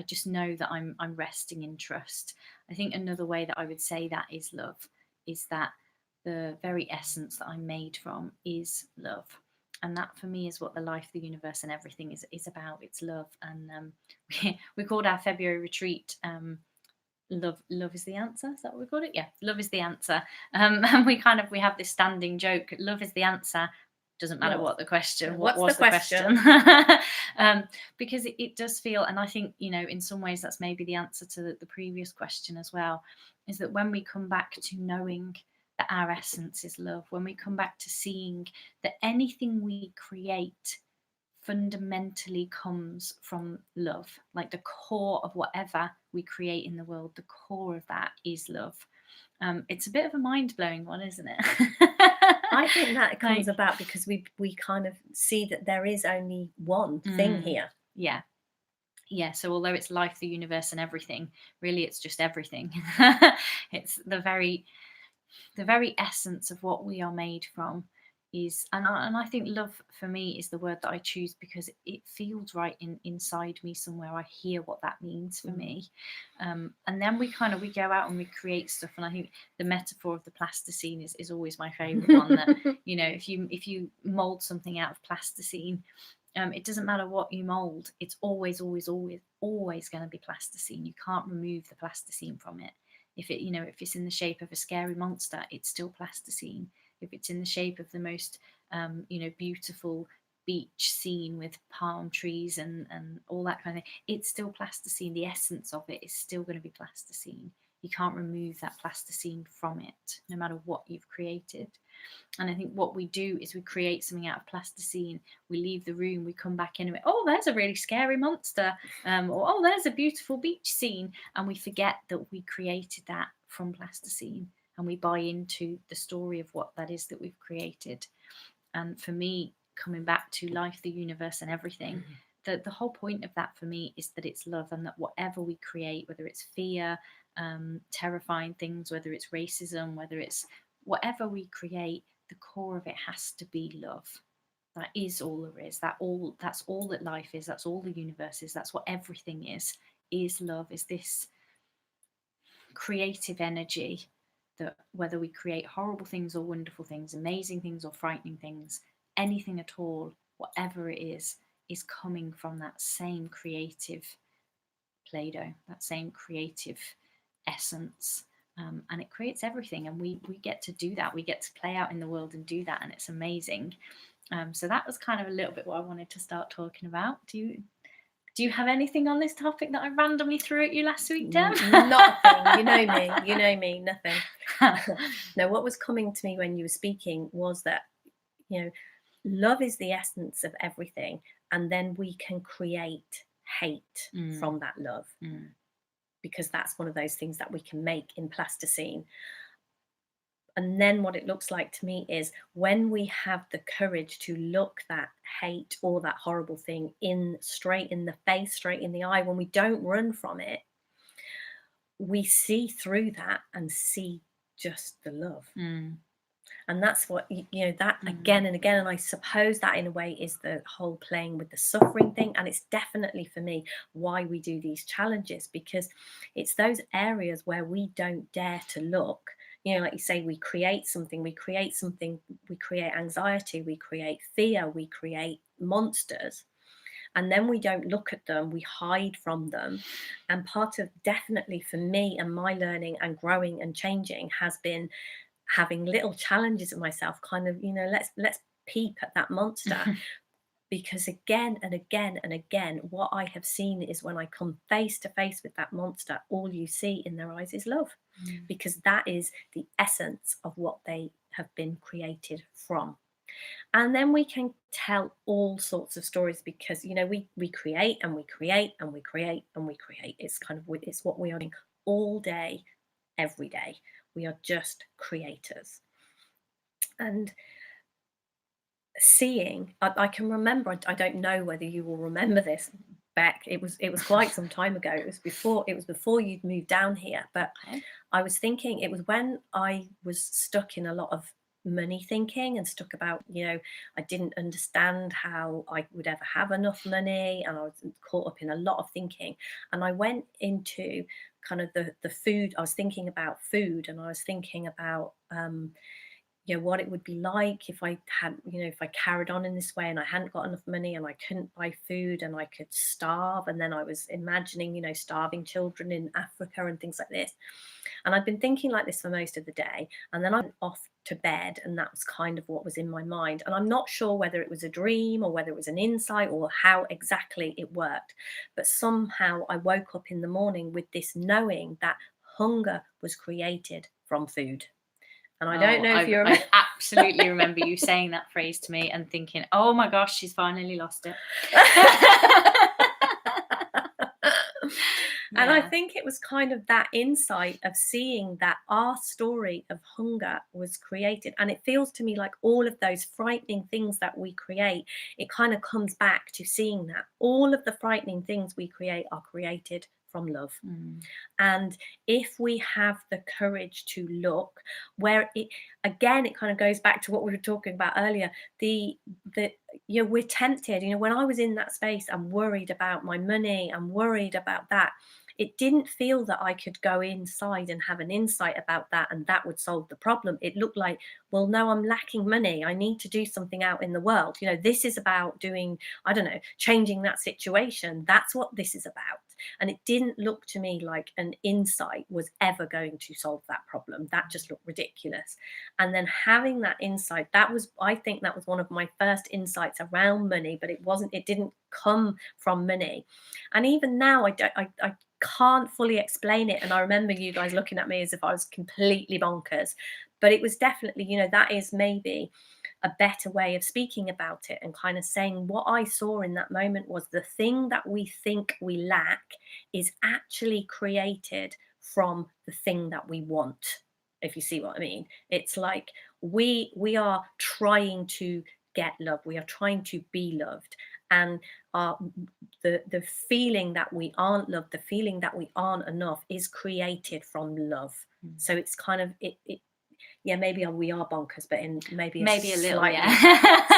just know that I'm resting in trust. I think another way that I would say that is love, is that the very essence that I'm made from is love. And that for me is what the life, the universe, and everything is about. It's love. And we called our February retreat Love is the answer. Is that what we called it? Yeah, love is the answer. And we have this standing joke. Love is the answer. Doesn't matter Love. what the question. Yeah, What what's was the the question? Because it does feel, and I think, in some ways that's maybe the answer to the previous question as well, is that when we come back to knowing that our essence is love, when we come back to seeing that anything we create fundamentally comes from love, like the core of whatever we create in the world, the core of that is love. It's a bit of a mind-blowing one, isn't it? I think that comes Like, about because we kind of see that there is only one thing here. yeah. So although it's life, the universe, and everything, really it's just everything. It's the very essence of what we are made from is, and I think love for me is the word that I choose because it feels right inside me somewhere. I hear what that means for me. And then we go out and we create stuff, and I think the metaphor of the plasticine is always my favorite one. That if you mold something out of plasticine, it doesn't matter what you mold, it's always going to be plasticine. You can't remove the plasticine from it. If it's in the shape of a scary monster, it's still plasticine. If it's in the shape of the most beautiful beach scene with palm trees and all that kind of thing, it's still plasticine. The essence of it is still going to be plasticine. You can't remove that plasticine from it, no matter what you've created. And I think what we do is we create something out of plasticine. We leave the room, we come back in and oh, there's a really scary monster, or oh, there's a beautiful beach scene, and we forget that we created that from plasticine, and we buy into the story of what that is that we've created. And for me, coming back to life, the universe, and everything, the whole point of that for me is that it's love, and that whatever we create, whether it's fear, terrifying things, whether it's racism, whether it's whatever we create, the core of it has to be love. That is all there is. That's all that life is. That's all the universe is. That's what everything is love, is this creative energy that whether we create horrible things or wonderful things, amazing things or frightening things, anything at all, whatever it is coming from that same creative Play-Doh, that same creative essence. And it creates everything, and we get to do that. We get to play out in the world and do that, and it's amazing. So that was kind of a little bit what I wanted to start talking about. Do you have anything on this topic that I randomly threw at you last week, Dem? Nothing. You know me, nothing. No, what was coming to me when you were speaking was that, love is the essence of everything, and then we can create hate from that love. Because that's one of those things that we can make in plasticine. And then what it looks like to me is when we have the courage to look that hate or that horrible thing straight in the face, straight in the eye, when we don't run from it, we see through that and see just the love. And that's what, that again and again. And I suppose that in a way is the whole playing with the suffering thing. And it's definitely for me why we do these challenges, because it's those areas where we don't dare to look. Like you say, we create something, we create anxiety, we create fear, we create monsters. And then we don't look at them, we hide from them. And part of definitely for me and my learning and growing and changing has been having little challenges of myself, kind of, let's peep at that monster. Because again and again and again, what I have seen is when I come face to face with that monster, all you see in their eyes is love, because that is the essence of what they have been created from. And then we can tell all sorts of stories because, we create and we create and we create and we create. It's it's what we are doing all day, every day. We are just creators. And seeing, I can remember, I don't know whether you will remember this, Beck. It was quite some time ago. It was before you'd moved down here. But I was thinking, it was when I was stuck in a lot of money thinking and stuck about, I didn't understand how I would ever have enough money, and I was caught up in a lot of thinking. And I went into kind of the food. I was thinking about food, and I was thinking about what it would be like if I had, if I carried on in this way and I hadn't got enough money and I couldn't buy food and I could starve. And then I was imagining, starving children in Africa and things like this. And I'd been thinking like this for most of the day. And then I went off to bed, and that was kind of what was in my mind. And I'm not sure whether it was a dream or whether it was an insight or how exactly it worked. But somehow I woke up in the morning with this knowing that hunger was created from food. And I don't know if you remember. I absolutely remember you saying that phrase to me and thinking, oh my gosh, she's finally lost it. And I think it was kind of that insight of seeing that our story of hunger was created. And it feels to me like all of those frightening things that we create, it kind of comes back to seeing that all of the frightening things we create are created from love. And if we have the courage to look where it, again, it kind of goes back to what we were talking about earlier, we're tempted, when I was in that space, I'm worried about my money, I'm worried about that. It didn't feel that I could go inside and have an insight about that and that would solve the problem. It looked like, well, no, I'm lacking money. I need to do something out in the world. This is about doing, I don't know, changing that situation. That's what this is about. And it didn't look to me like an insight was ever going to solve that problem. That just looked ridiculous. And then having that insight, I think that was one of my first insights around money, but it didn't come from money. And even now, I can't fully explain it. And I remember you guys looking at me as if I was completely bonkers, but it was definitely, that is maybe a better way of speaking about it and kind of saying what I saw in that moment was the thing that we think we lack is actually created from the thing that we want, if you see what I mean. It's like we are trying to get love, we are trying to be loved, and the feeling that we aren't loved, the feeling that we aren't enough is created from love. So it's kind of maybe we are bonkers, but in maybe a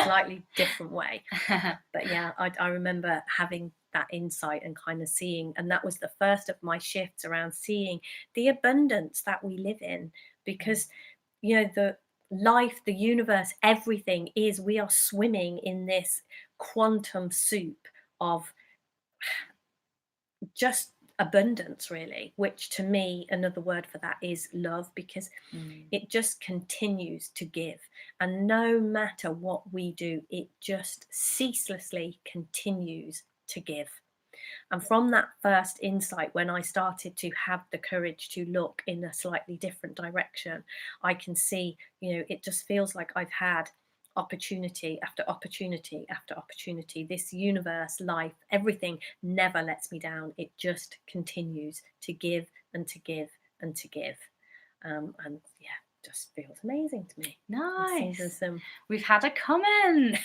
slightly different way. But I remember having that insight and kind of seeing, and that was the first of my shifts around seeing the abundance that we live in, because the life, the universe, everything is, we are swimming in this quantum soup of just abundance, really, which to me, another word for that is love, because it just continues to give. And no matter what we do, it just ceaselessly continues to give. And from that first insight, when I started to have the courage to look in a slightly different direction, I can see, it just feels like I've had opportunity after opportunity after opportunity. This universe, life, everything never lets me down. It just continues to give and to give and to give. And just feels amazing to me. Nice. We've had a comment.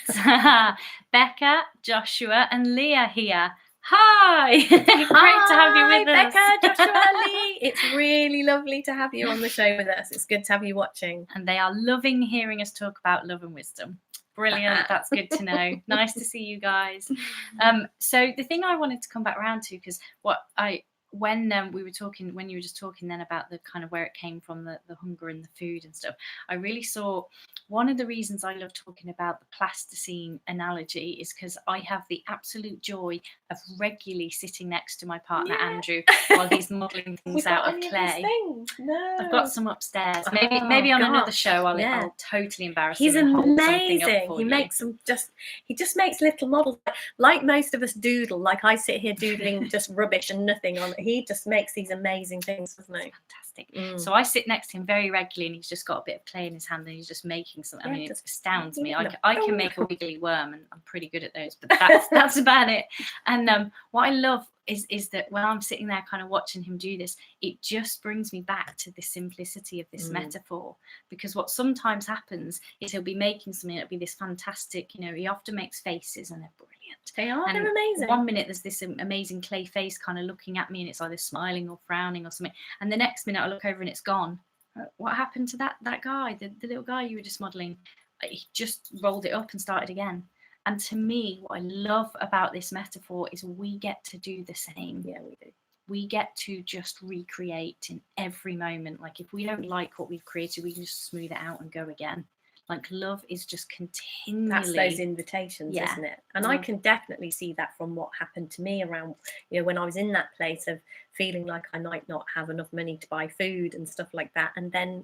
Becca, Joshua and Leah here. Hi. Great to have you with us. Becca, Joshua, Lee. It's really lovely to have you on the show with us. It's good to have you watching. And they are loving hearing us talk about love and wisdom. Brilliant. That's good to know. Nice to see you guys. So the thing I wanted to come back around to, because when we were talking, when you were just talking then about the kind of where it came from, the hunger and the food and stuff, I really saw one of the reasons I love talking about the plasticine analogy is because I have the absolute joy of regularly sitting next to my partner Andrew while he's modelling things out of clay. No. I've got some upstairs. Maybe on another show I'll totally embarrass him. He's amazing. He just makes little models like most of us doodle. Like I sit here doodling just rubbish and nothing on it. He just makes these amazing things, doesn't he? Fantastic. So I sit next to him very regularly, and he's just got a bit of clay in his hand, and he's just making something. I mean, it astounds me. I can make a wiggly worm, and I'm pretty good at those, but that's about it. And what I love is that when I'm sitting there kind of watching him do this, it just brings me back to the simplicity of this metaphor. Because what sometimes happens is he'll be making something, it'll be this fantastic, he often makes faces and they're brilliant. They are, they're amazing. One minute there's this amazing clay face kind of looking at me and it's either smiling or frowning or something. And the next minute I look over and it's gone. What happened to that guy, the little guy you were just modelling? He just rolled it up and started again. And to me, what I love about this metaphor is we get to do the same. Yeah, we do. we get to just recreate in every moment. Like if we don't like what we've created, we can just smooth it out and go again. Like love is just continually. That's those invitations, isn't it? And I can definitely see that from what happened to me around, when I was in that place of feeling like I might not have enough money to buy food and stuff like that. And then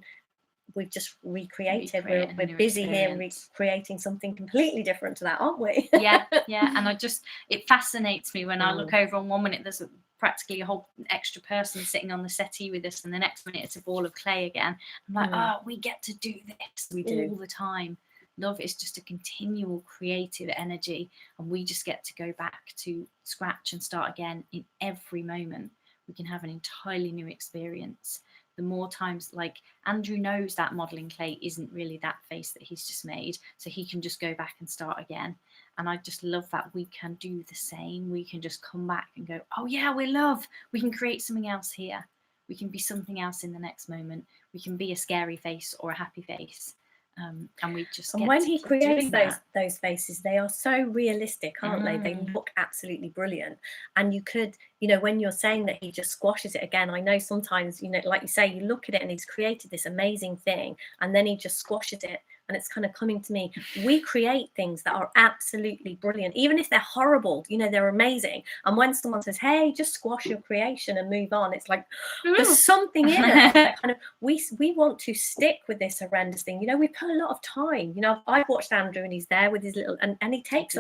we've just recreated. We're busy here recreating something completely different to that, aren't we? Yeah. And it fascinates me when I look over on 1 minute there's practically a whole extra person sitting on the settee with us, and the next minute it's a ball of clay again. I'm like, oh, we get to do this all the time. Love is just a continual creative energy, and we just get to go back to scratch and start again in every moment. We can have an entirely new experience. The more times, like Andrew knows that modeling clay isn't really that face that he's just made, so he can just go back and start again. And I just love that we can do the same. We can just come back and go, oh yeah, we can create something else here. We can be something else in the next moment. We can be a scary face or a happy face. And we just and when he creates those faces, they are so realistic, aren't they? They look absolutely brilliant. And you could, when you're saying that he just squashes it again, I know sometimes, like you say, you look at it and he's created this amazing thing and then he just squashes it. And it's kind of coming to me. We create things that are absolutely brilliant, even if they're horrible, they're amazing. And when someone says, hey, just squash your creation and move on, it's like, there's something in it that kind of, we want to stick with this horrendous thing. We put a lot of time. I've watched Andrew and he's there with his little, and he takes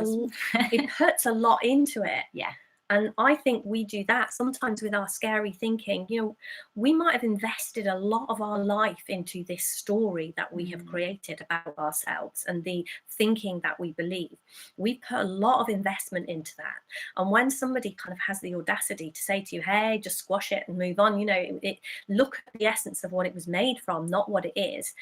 he puts a lot into it. Yeah. And I think we do that sometimes with our scary thinking. We might have invested a lot of our life into this story that we have created about ourselves and the thinking that we believe. We put a lot of investment into that. And when somebody kind of has the audacity to say to you, hey, just squash it and move on, look at the essence of what it was made from, not what it is.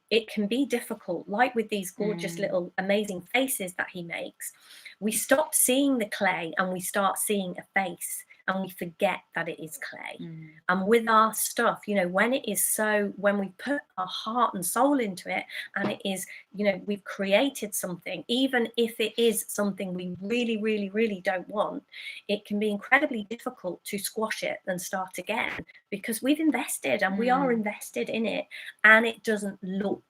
It can be difficult, like with these gorgeous little amazing faces that he makes. We stop seeing the clay and we start seeing a face, and we forget that it is clay. And with our stuff, when we put our heart and soul into it, and it is, we've created something, even if it is something we really, really, really don't want, it can be incredibly difficult to squash it and start again, because we've invested and we are invested in it, and it doesn't look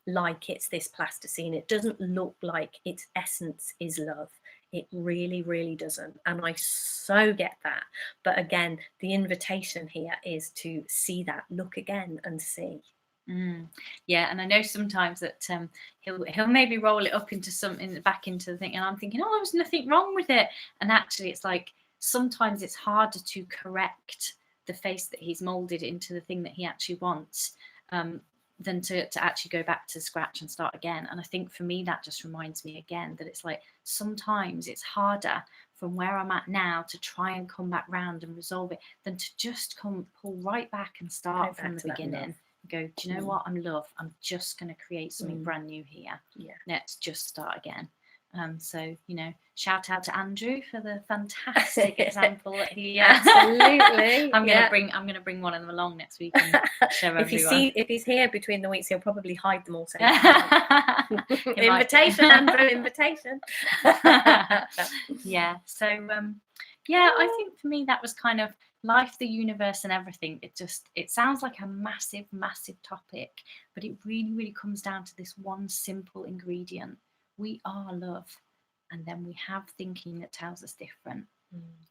like it's this plasticine. It doesn't look like its essence is love. It really, really doesn't. And I so get that. But again, the invitation here is to see that, look again and see. Yeah, and I know sometimes that he'll maybe roll it up into something back into the thing, and I'm thinking, oh, there was nothing wrong with it. And actually, it's like sometimes it's harder to correct the face that he's molded into the thing that he actually wants. Than to actually go back to scratch and start again. And I think for me, that just reminds me again that it's like sometimes it's harder from where I'm at now to try and come back round and resolve it than to just pull right back and start from the beginning. Go, do you know what? I'm just going to create something brand new here. Yeah. Let's just start again. So, shout out to Andrew for the fantastic example that he absolutely. I'm gonna bring one of them along next week and show everyone. If he's here between the weeks, he'll probably hide them all. So invitation, Andrew, invitation. Yeah. So I think for me that was kind of life, the universe, and everything. It sounds like a massive, massive topic, but it really, really comes down to this one simple ingredient. We are love, and then we have thinking that tells us different.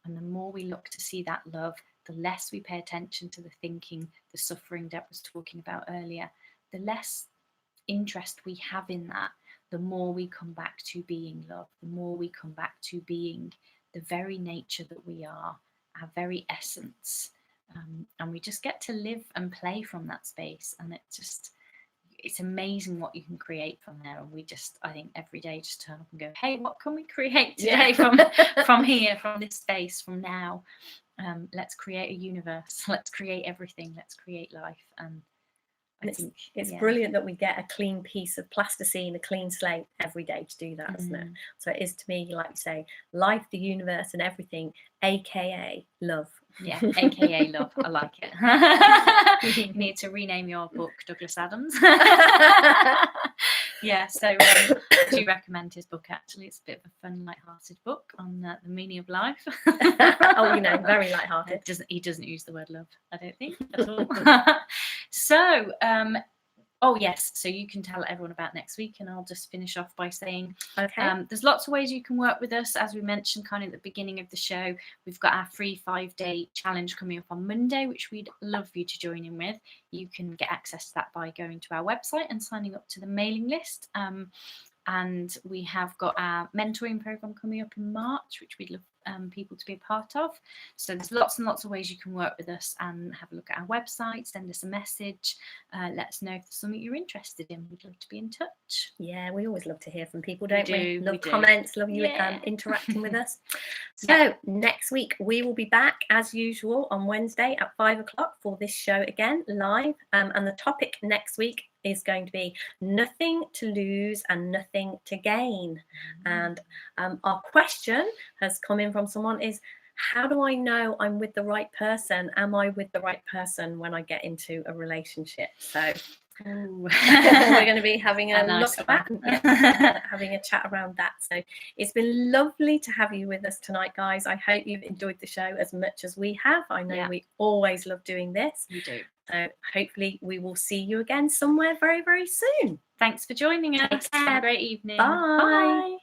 And the more we look to see that love, the less we pay attention to the thinking, the suffering Deb was talking about earlier, the less interest we have in that, the more we come back to being love, the more we come back to being the very nature that we are, our very essence. And we just get to live and play from that space. And it's amazing what you can create from there. And I think every day just turn up and go, hey, what can we create today from here, from this space, from now? Let's create a universe. Let's create everything. Let's create life. And I think it's brilliant that we get a clean piece of plasticine, a clean slate every day to do that, isn't it? So it is to me, like you say, life, the universe, and everything, aka love. Yeah, aka love. I like it. You need to rename your book Douglas Adams. Yeah, so I do recommend his book, actually. It's a bit of a fun, light-hearted book on the meaning of life. Oh, you know, very light-hearted. He doesn't use the word love, I don't think, at all. So, oh yes, so you can tell everyone about next week, and I'll just finish off by saying, there's lots of ways you can work with us. As we mentioned kind of at the beginning of the show, we've got our free 5-day challenge coming up on Monday, which we'd love you to join in with. You can get access to that by going to our website and signing up to the mailing list. And we have got our mentoring program coming up in March, which we'd love people to be a part of. So there's lots and lots of ways you can work with us, and have a look at our website, send us a message, let us know if there's something you're interested in. We'd love to be in touch. Yeah, we always love to hear from people, don't we? We love comments, love you interacting with us. So next week we will be back as usual on Wednesday at 5 o'clock for this show again, live. And the topic next week is going to be nothing to lose and nothing to gain. And our question has come in from someone is, how do I know I'm with the right person? Am I with the right person when I get into a relationship? So we're going to be having a look at that, having a chat around that. So it's been lovely to have you with us tonight, guys. I hope you've enjoyed the show as much as we have. I know we always love doing this. You do. So hopefully we will see you again somewhere very, very soon. Thanks for joining us. Have a great evening. Bye. Bye.